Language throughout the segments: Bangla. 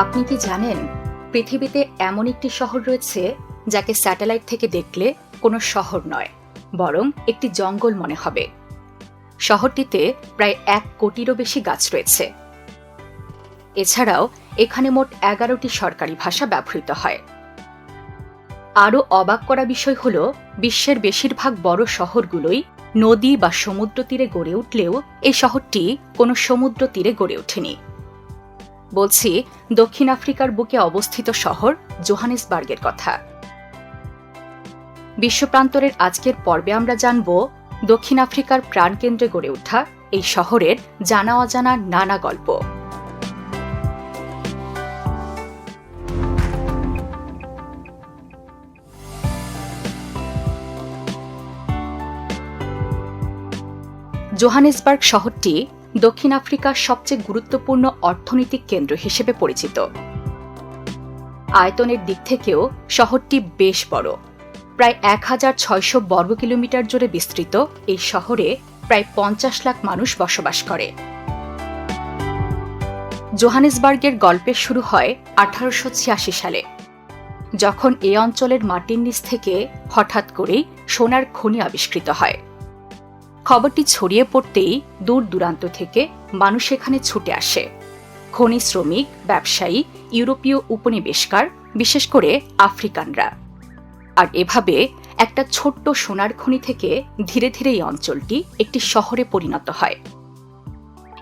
আপনি কি জানেন, পৃথিবীতে এমন একটি শহর রয়েছে যাকে স্যাটেলাইট থেকে দেখলে কোনো শহর নয়, বরং একটি জঙ্গল মনে হবে। শহরটিতে প্রায় 1 কোটিরও বেশি গাছ রয়েছে। এছাড়াও এখানে মোট 11টি সরকারি ভাষা ব্যবহৃত হয়। আরও অবাক করা বিষয় হল, বিশ্বের বেশিরভাগ বড় শহরগুলোই নদী বা সমুদ্র তীরে গড়ে উঠলেও এই শহরটি কোনো সমুদ্র তীরে গড়ে ওঠেনি। বলছি দক্ষিণ আফ্রিকার বুকে অবস্থিত শহর জোহানেসবার্গের কথা। বিশ্বপ্রান্তরের আজকের পর্বে আমরা জানব দক্ষিণ আফ্রিকার প্রাণকেন্দ্রে গড়ে ওঠা এই শহরের জানা অজানা নানা গল্প। জোহানেসবার্গ শহরটি দক্ষিণ আফ্রিকার সবচেয়ে গুরুত্বপূর্ণ অর্থনৈতিক কেন্দ্র হিসেবে পরিচিত। আয়তনের দিক থেকেও শহরটি বেশ বড়। প্রায় 1600 বর্গ কিলোমিটার জুড়ে বিস্তৃত এই শহরে প্রায় 50 লাখ মানুষ বসবাস করে। জোহানেসবার্গের গল্পের শুরু হয় 1886 সালে, যখন এই অঞ্চলের মাটির নিচ থেকে হঠাৎ করেই সোনার খনি আবিষ্কৃত হয়। খবরটি ছড়িয়ে পড়তেই দূর দূরান্ত থেকে মানুষ এখানে ছুটে আসে। খনি শ্রমিক, ব্যবসায়ী, ইউরোপীয় উপনিবেশকার, বিশেষ করে আফ্রিকানরা। আর এভাবে একটা ছোট্ট সোনার খনি থেকে ধীরে ধীরে এই অঞ্চলটি একটি শহরে পরিণত হয়।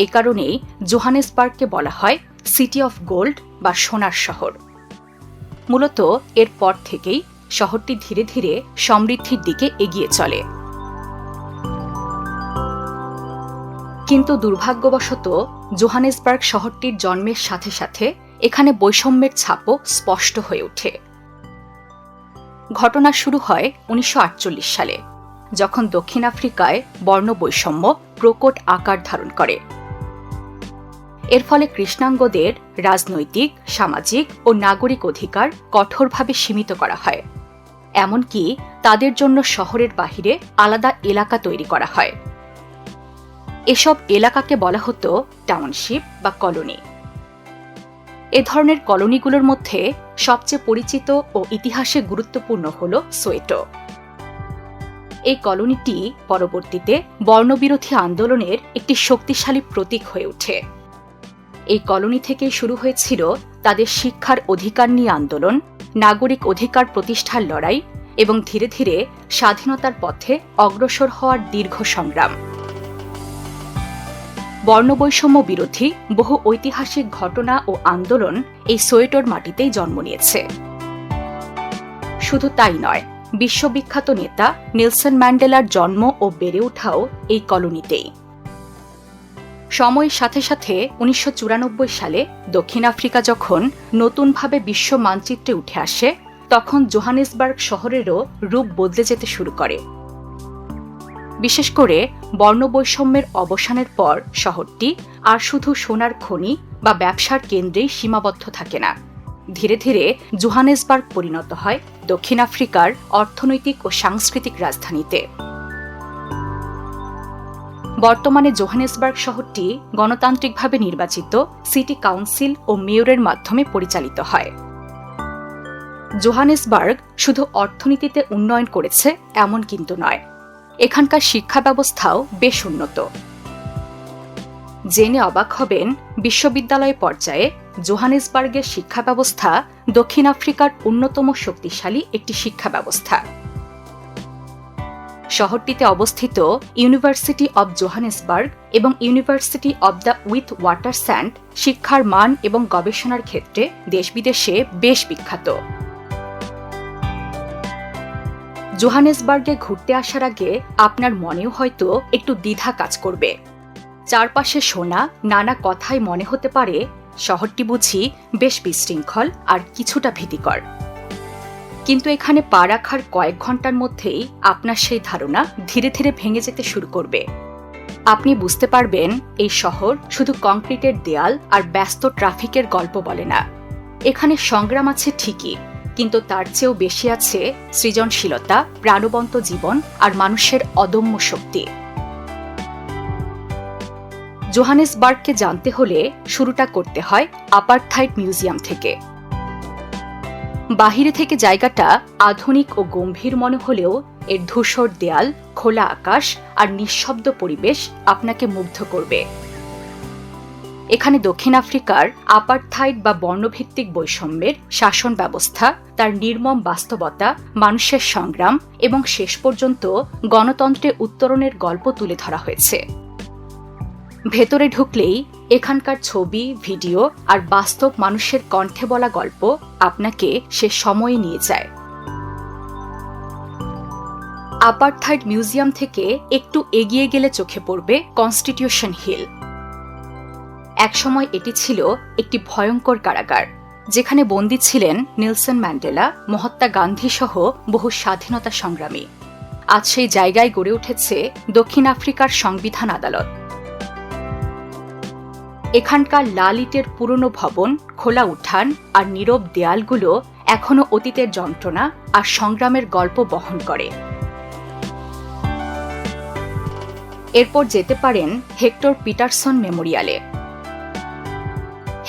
এ কারণেই জোহানেসবার্গকে বলা হয় সিটি অফ গোল্ড বা সোনার শহর। মূলত এর পর থেকেই শহরটি ধীরে ধীরে সমৃদ্ধির দিকে এগিয়ে চলে। কিন্তু দুর্ভাগ্যবশত জোহানেসবার্গ শহরটির জন্মের সাথে সাথে এখানে বৈষম্যের ছাপও স্পষ্ট হয়ে ওঠে। ঘটনা শুরু হয় 1948 সালে, যখন দক্ষিণ আফ্রিকায় বর্ণ বৈষম্য প্রকট আকার ধারণ করে। এর ফলে কৃষ্ণাঙ্গদের রাজনৈতিক, সামাজিক ও নাগরিক অধিকার কঠোরভাবে সীমিত করা হয়। এমনকি তাদের জন্য শহরের বাহিরে আলাদা এলাকা তৈরি করা হয়। এসব এলাকাকে বলা হতো টাউনশিপ বা কলোনি। এ ধরনের কলোনিগুলোর মধ্যে সবচেয়ে পরিচিত ও ইতিহাসে গুরুত্বপূর্ণ হল সোয়েটো। এই কলোনিটি পরবর্তীতে বর্ণবিরোধী আন্দোলনের একটি শক্তিশালী প্রতীক হয়ে ওঠে। এই কলোনি থেকেই শুরু হয়েছিল তাদের শিক্ষার অধিকার নিয়ে আন্দোলন, নাগরিক অধিকার প্রতিষ্ঠার লড়াই এবং ধীরে ধীরে স্বাধীনতার পথে অগ্রসর হওয়ার দীর্ঘ সংগ্রাম। বর্ণবৈষম্য বিরোধী বহু ঐতিহাসিক ঘটনা ও আন্দোলন এই সোয়েটোর মাটিতেই জন্ম নিয়েছে। শুধু তাই নয়, বিশ্ববিখ্যাত নেতা নেলসন ম্যান্ডেলার জন্ম ও বেড়ে ওঠাও এই কলোনিতেই। সময়ের সাথে সাথে 1994 সালে দক্ষিণ আফ্রিকা যখন নতুনভাবে বিশ্ব মানচিত্রে উঠে আসে, তখন জোহানেসবার্গ শহরেরও রূপ বদলে যেতে শুরু করে। বিশেষ করে বর্ণবৈষম্যের অবসানের পর শহরটি আর শুধু সোনার খনি বা ব্যবসার কেন্দ্রেই সীমাবদ্ধ থাকে না। ধীরে ধীরে জোহানেসবার্গ পরিণত হয় দক্ষিণ আফ্রিকার অর্থনৈতিক ও সাংস্কৃতিক রাজধানীতে। বর্তমানে জোহানেসবার্গ শহরটি গণতান্ত্রিকভাবে নির্বাচিত সিটি কাউন্সিল ও মেয়রের মাধ্যমে পরিচালিত হয়। জোহানেসবার্গ শুধু অর্থনীতিতে উন্নয়ন করেছে এমন কিন্তু নয়, এখানকার শিক্ষা ব্যবস্থাও বেশ উন্নত। জেনে অবাক হবেন, বিশ্ববিদ্যালয় পর্যায়ে জোহানেসবার্গের শিক্ষা ব্যবস্থা দক্ষিণ আফ্রিকার অন্যতম শক্তিশালী একটি শিক্ষা ব্যবস্থা। শহরটিতে অবস্থিত ইউনিভার্সিটি অব জোহানেসবার্গ এবং university of the Witwatersrand শিক্ষার মান এবং গবেষণার ক্ষেত্রে দেশ বিদেশে বেশ বিখ্যাত। জোহানেসবার্গে ঘুরতে আসার আগে আপনার মনেও হয়তো একটু দ্বিধা কাজ করবে। চারপাশে শোনা নানা কথাই মনে হতে পারে শহরটি বুঝি বেশ বিশৃঙ্খল আর কিছুটা ভীতিকর। কিন্তু এখানে পা রাখার কয়েক ঘন্টার মধ্যেই আপনার সেই ধারণা ধীরে ধীরে ভেঙে যেতে শুরু করবে। আপনি বুঝতে পারবেন এই শহর শুধু কংক্রিটের দেয়াল আর ব্যস্ত ট্রাফিকের গল্প বলে না। এখানে সংগ্রাম আছে ঠিকই, কিন্তু তার চেয়েও বেশি আছে সৃজনশীলতা, প্রাণবন্ত জীবন আর মানুষের অদম্য শক্তি। জোহানেসবার্গকে জানতে হলে শুরুটা করতে হয় আপারথাইড মিউজিয়াম থেকে। বাহিরে থেকে জায়গাটা আধুনিক ও গম্ভীর মনে হলেও এর ধূসর দেয়াল, খোলা আকাশ আর নিঃশব্দ পরিবেশ আপনাকে মুগ্ধ করবে। এখানে দক্ষিণ আফ্রিকার আপারথাইড বা বর্ণভিত্তিক বৈষম্যের শাসন ব্যবস্থা, তার নির্মম বাস্তবতা, মানুষের সংগ্রাম এবং শেষ পর্যন্ত গণতন্ত্রে উত্তরণের গল্প তুলে ধরা হয়েছে। ভেতরে ঢুকলেই এখানকার ছবি, ভিডিও আর বাস্তব মানুষের কণ্ঠে বলা গল্প আপনাকে সে সময়ে নিয়ে যায়। আপারথাইড মিউজিয়াম থেকে একটু এগিয়ে গেলে চোখে পড়বে কনস্টিটিউশন হিল। একসময় এটি ছিল একটি ভয়ঙ্কর কারাগার, যেখানে বন্দী ছিলেন নেলসন ম্যান্ডেলা, মহাত্মা গান্ধী সহ বহু স্বাধীনতা সংগ্রামী। আজ সেই জায়গায় গড়ে উঠেছে দক্ষিণ আফ্রিকার সংবিধান আদালত। এখানকার লাল ইটের পুরনো ভবন, খোলা উঠান আর নীরব দেয়ালগুলো এখনো অতীতের যন্ত্রণা আর সংগ্রামের গল্প বহন করে। এরপর যেতে পারেন হেক্টর পিটারসন মেমোরিয়ালে।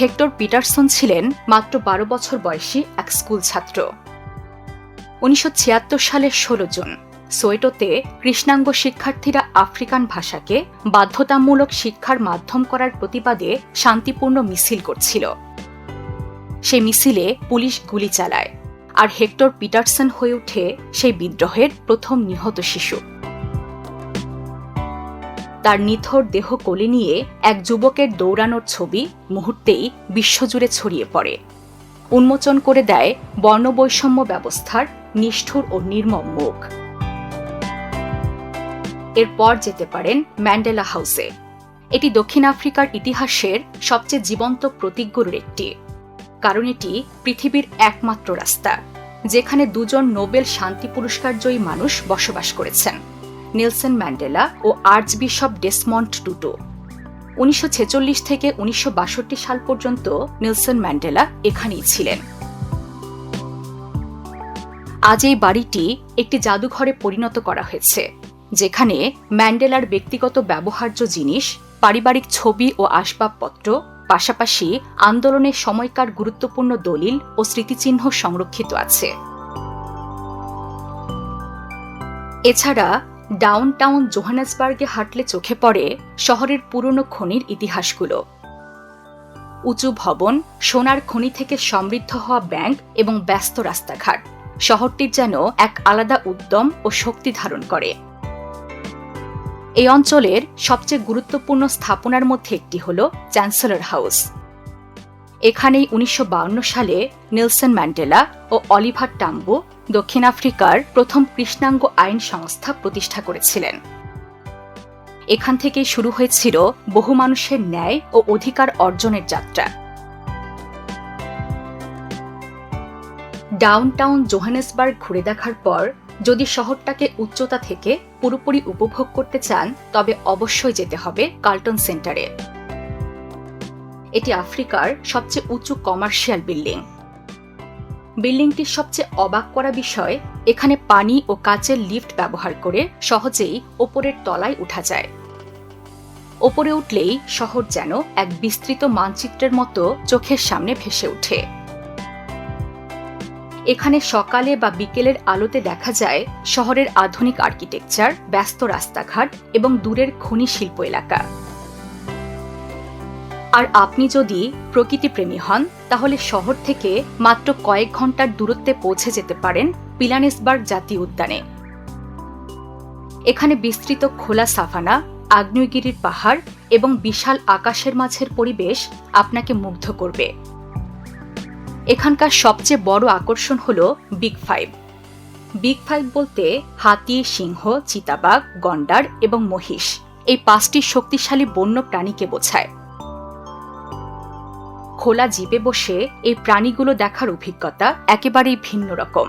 হেক্টর পিটারসন ছিলেন মাত্র 12 বছর বয়সী এক স্কুল ছাত্র। 1976 সালের 16 জুন সোয়েটোতে কৃষ্ণাঙ্গ শিক্ষার্থীরা আফ্রিকান ভাষাকে বাধ্যতামূলক শিক্ষার মাধ্যম করার প্রতিবাদে শান্তিপূর্ণ মিছিল করছিল। সেই মিছিলে পুলিশ গুলি চালায়, আর হেক্টর পিটারসন হয়ে ওঠে সেই বিদ্রোহের প্রথম নিহত শিশু। তার নিথর দেহ কোলে নিয়ে এক যুবকের দৌড়ানোর ছবি মুহূর্তেই বিশ্বজুড়ে ছড়িয়ে পড়ে, উন্মোচন করে দেয় বর্ণবৈষম্য ব্যবস্থার নিষ্ঠুর ও নির্মম মুখ। এরপর যেতে পারেন ম্যান্ডেলা হাউসে। এটি দক্ষিণ আফ্রিকার ইতিহাসের সবচেয়ে জীবন্ত প্রতীকগুলোর একটি, কারণ এটি পৃথিবীর একমাত্র রাস্তা যেখানে দুজন নোবেল শান্তি পুরস্কারজয়ী মানুষ বসবাস করেছেন, নেলসন ম্যান্ডেলা ও আর্চবিশপ ডেসমন্ড টুটু। 1946 থেকে 1962 সাল পর্যন্ত নেলসন ম্যান্ডেলা এখানেই ছিলেন। আজ এই বাড়িটি একটি জাদুঘরে পরিণত করা হয়েছে, যেখানে ম্যান্ডেলার ব্যক্তিগত ব্যবহার্য জিনিস, পারিবারিক ছবি ও আসবাবপত্র, পাশাপাশি আন্দোলনের সময়কার গুরুত্বপূর্ণ দলিল ও স্মৃতিচিহ্ন সংরক্ষিত আছে। এছাড়া ডাউনটাউন জোহানেসবার্গে হাঁটলে চোখে পড়ে শহরের পুরনো খনির ইতিহাসগুলো। উঁচু ভবন, সোনার খনি থেকে সমৃদ্ধ হওয়া ব্যাংক এবং ব্যস্ত রাস্তাঘাট শহরটির যেন এক আলাদা উদ্যম ও শক্তি ধারণ করে। এই অঞ্চলের সবচেয়ে গুরুত্বপূর্ণ স্থাপনার মধ্যে একটি হল চ্যান্সেলর হাউস। এখানেই 1952 সালে নেলসন ম্যান্ডেলা ও অলিভার টাম্বু দক্ষিণ আফ্রিকার প্রথম কৃষ্ণাঙ্গ আইন সংস্থা প্রতিষ্ঠা করেছিলেন। এখান থেকেই শুরু হয়েছিল বহু মানুষের ন্যায় ও অধিকার অর্জনের যাত্রা। ডাউনটাউন জোহানেসবার্গ ঘুরে দেখার পর যদি শহরটাকে উচ্চতা থেকে পুরোপুরি উপভোগ করতে চান, তবে অবশ্যই যেতে হবে কার্লটন সেন্টারে। এটি আফ্রিকার সবচেয়ে উঁচু কমার্শিয়াল বিল্ডিং। বিল্ডিংটির সবচেয়ে অবাক করা বিষয়, এখানে পানি ও কাচের লিফট ব্যবহার করে সহজেই ওপরের তলায় উঠা যায়। ওপরে উঠলেই শহর যেন এক বিস্তৃত মানচিত্রের মতো চোখের সামনে ভেসে ওঠে। এখানে সকালে বা বিকেলের আলোতে দেখা যায় শহরের আধুনিক আর্কিটেকচার, ব্যস্ত রাস্তাঘাট এবং দূরের খনি শিল্প এলাকা। আর আপনি যদি প্রকৃতিপ্রেমী হন, তাহলে শহর থেকে মাত্র কয়েক ঘন্টার দূরত্বে পৌঁছে যেতে পারেন পিলানেসবার্গ জাতীয় উদ্যানে। এখানে বিস্তৃত খোলা সাভানা, আগ্নেয়গিরির পাহাড় এবং বিশাল আকাশের মাঝের পরিবেশ আপনাকে মুগ্ধ করবে। এখানকার সবচেয়ে বড় আকর্ষণ হল বিগ ফাইভ। বিগ ফাইভ বলতে হাতি, সিংহ, চিতাবাঘ, গন্ডার এবং মহিষ, এই 5টি শক্তিশালী বন্য প্রাণীকে বোঝায়। খোলা জিপে বসে এই প্রাণীগুলো দেখার অভিজ্ঞতা একেবারেই ভিন্ন রকম।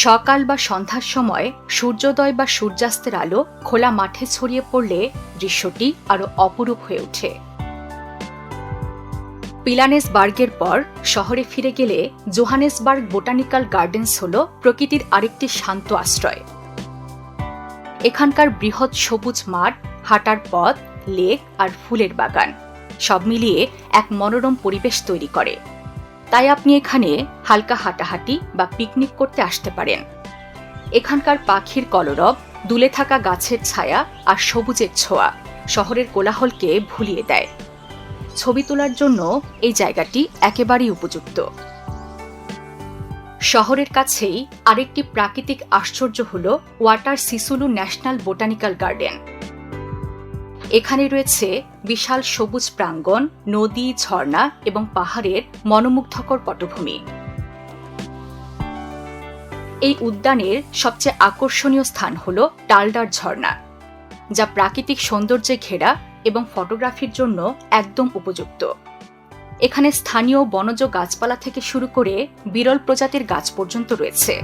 সকাল বা সন্ধ্যার সময় সূর্যোদয় বা সূর্যাস্তের আলো খোলা মাঠে ছড়িয়ে পড়লে দৃশ্যটি আরো অপরূপ হয়ে ওঠে। পিলানেসবার্গের পর শহরে ফিরে গেলে জোহানেসবার্গ বোটানিক্যাল গার্ডেন্স হল প্রকৃতির আরেকটি শান্ত আশ্রয়। এখানকার বৃহৎ সবুজ মাঠ, হাঁটার পথ লেক আর ফুলের বাগান সব মিলিয়ে এক মনোরম পরিবেশ তৈরি করে। তাই আপনি এখানে হালকা হাঁটাহাঁটি বা পিকনিক করতে আসতে পারেন। এখানকার পাখির কলরব, দুলে থাকা গাছের ছায়া আর সবুজের ছোঁয়া শহরের কোলাহলকে ভুলিয়ে দেয়। ছবি তোলার জন্য এই জায়গাটি একেবারেই উপযুক্ত। শহরের কাছেই আরেকটি প্রাকৃতিক আশ্চর্য হল ওয়াটার সিসুলু ন্যাশনাল বোটানিক্যাল গার্ডেন। এখানে রয়েছে বিশাল সবুজ প্রাঙ্গণ, নদী, ঝর্ণা এবং পাহাড়ের মনোমুগ্ধকর পটভূমি। এই উদ্যানের সবচেয়ে আকর্ষণীয় স্থান হল টালডার ঝর্ণা, যা প্রাকৃতিক সৌন্দর্যে ঘেরা এবং ফটোগ্রাফির জন্য একদম উপযুক্ত। এখানে স্থানীয় বনজ গাছপালা থেকে শুরু করে বিরল প্রজাতির গাছ পর্যন্ত রয়েছে।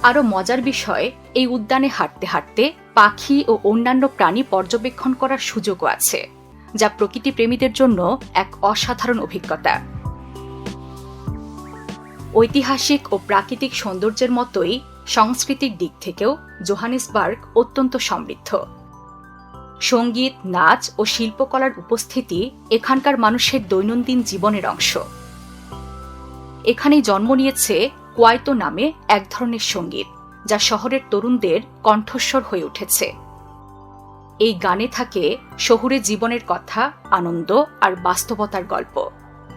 আরও মজার বিষয়, এই উদ্যানে হাঁটতে হাঁটতে পাখি ও অন্যান্য প্রাণী পর্যবেক্ষণ করার সুযোগও আছে, যা প্রকৃতি প্রেমীদের জন্য এক অসাধারণ অভিজ্ঞতা। ঐতিহাসিক ও প্রাকৃতিক সৌন্দর্যের মতোই সাংস্কৃতিক দিক থেকেও জোহানেসবার্গ অত্যন্ত সমৃদ্ধ। সঙ্গীত, নাচ ও শিল্পকলার উপস্থিতি এখানকার মানুষের দৈনন্দিন জীবনের অংশ। এখানেই জন্ম নিয়েছে কোয়াইতো নামে এক ধরনের সঙ্গীত, যা শহরের তরুণদের কণ্ঠস্বর হয়ে উঠেছে। এই গানে থাকে শহুরে জীবনের কথা, আনন্দ আর বাস্তবতার গল্প।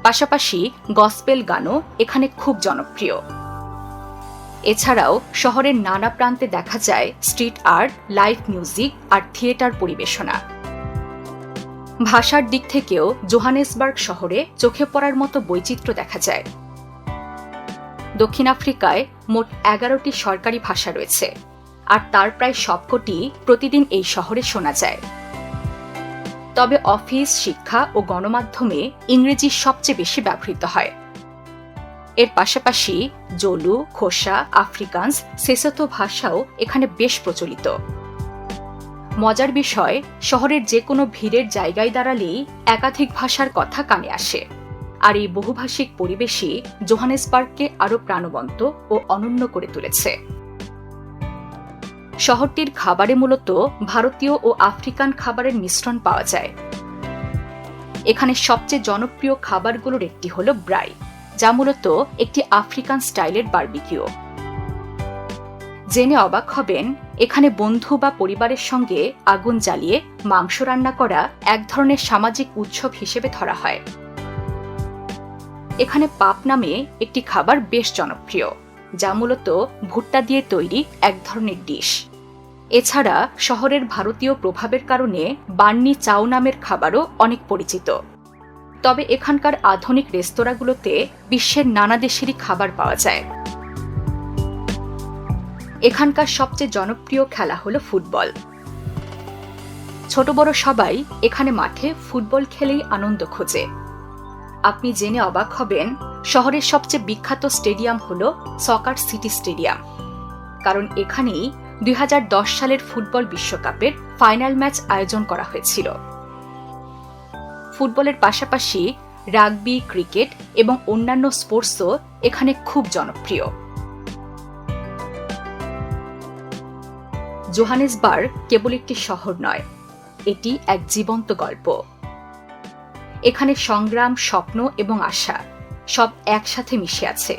পাশাপাশি গসপেল গানও এখানে খুব জনপ্রিয়। এছাড়াও শহরের নানা প্রান্তে দেখা যায় স্ট্রিট আর্ট, লাইভ মিউজিক আর থিয়েটার পরিবেশনা। ভাষার দিক থেকেও জোহানেসবার্গ শহরে চোখে পড়ার মতো বৈচিত্র্য দেখা যায়। দক্ষিণ আফ্রিকায় মোট 11টি সরকারি ভাষা রয়েছে, আর তার প্রায় সবকটি প্রতিদিন এই শহরে শোনা যায়। তবে অফিস, শিক্ষা ও গণমাধ্যমে ইংরেজি সবচেয়ে বেশি ব্যবহৃত হয়। এর পাশাপাশি জোলু, খোসা, আফ্রিকান্স, সেসোথো ভাষাও এখানে বেশ প্রচলিত। মজার বিষয়, শহরের যে কোনো ভিড়ের জায়গায় দাঁড়ালেই একাধিক ভাষার কথা কানে আসে, আর এই বহুভাষিক পরিবেশই জোহানেসবার্গকে আরও প্রাণবন্ত ও অনন্য করে তুলেছে। শহরটির খাবারে মূলত ভারতীয় ও আফ্রিকান খাবারের মিশ্রণ পাওয়া যায়। এখানে সবচেয়ে জনপ্রিয় খাবারগুলোর একটি হল ব্রাই, যা মূলত একটি আফ্রিকান স্টাইলের বারবিকিউ। জেনে অবাক হবেন, এখানে বন্ধু বা পরিবারের সঙ্গে আগুন জ্বালিয়ে মাংস রান্না করা এক ধরনের সামাজিক উৎসব হিসেবে ধরা হয়। এখানে পাপ নামে একটি খাবার বেশ জনপ্রিয়, যা মূলত ভুট্টা দিয়ে তৈরি এক ধরনের ডিশ। এছাড়া শহরের ভারতীয় প্রভাবের কারণে বান্নি চাউ নামের খাবারও অনেক পরিচিত। তবে এখানকার আধুনিক রেস্তোরাঁগুলোতে বিশ্বের নানা দেশেরই খাবার পাওয়া যায়। এখানকার সবচেয়ে জনপ্রিয় খেলা হলো ফুটবল। ছোট বড় সবাই এখানে মাঠে ফুটবল খেলেই আনন্দ খোঁজে। আপনি জেনে অবাক হবেন, শহরের সবচেয়ে বিখ্যাত স্টেডিয়াম হলো সকার সিটি স্টেডিয়াম, কারণ এখানেই 2010 সালের ফুটবল বিশ্বকাপের ফাইনাল ম্যাচ আয়োজন করা হয়েছিল। ফুটবলের পাশাপাশি রাগবি, ক্রিকেট এবং অন্যান্য স্পোর্টসও এখানে খুব জনপ্রিয়। জোহানেসবার্গ কেবল একটি শহর নয়, এটি এক জীবন্ত গল্প। এখানে সংগ্রাম, স্বপ্ন এবং আশা সব একসাথে মিশে আছে।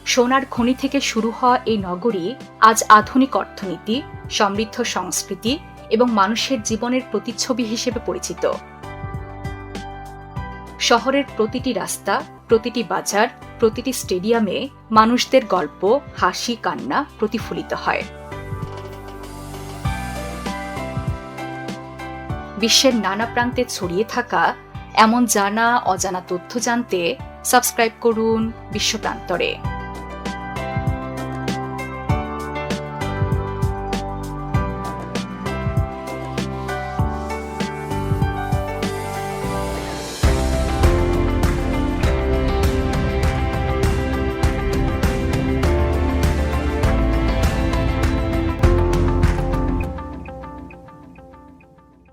সোনার খনি থেকে শুরু হওয়া এই নগরী আজ আধুনিক অর্থনীতি, সমৃদ্ধ সংস্কৃতি এবং মানুষের জীবনের প্রতিচ্ছবি হিসেবে পরিচিত। শহরের প্রতিটি রাস্তা, প্রতিটি বাজার, প্রতিটি স্টেডিয়ামে মানুষদের গল্প, হাসি, কান্না প্রতিফলিত হয়। বিশ্বের নানা প্রান্তে ছড়িয়ে থাকা এমন জানা অজানা তথ্য জানতে সাবস্ক্রাইব করুন বিশ্বপ্রান্তরে।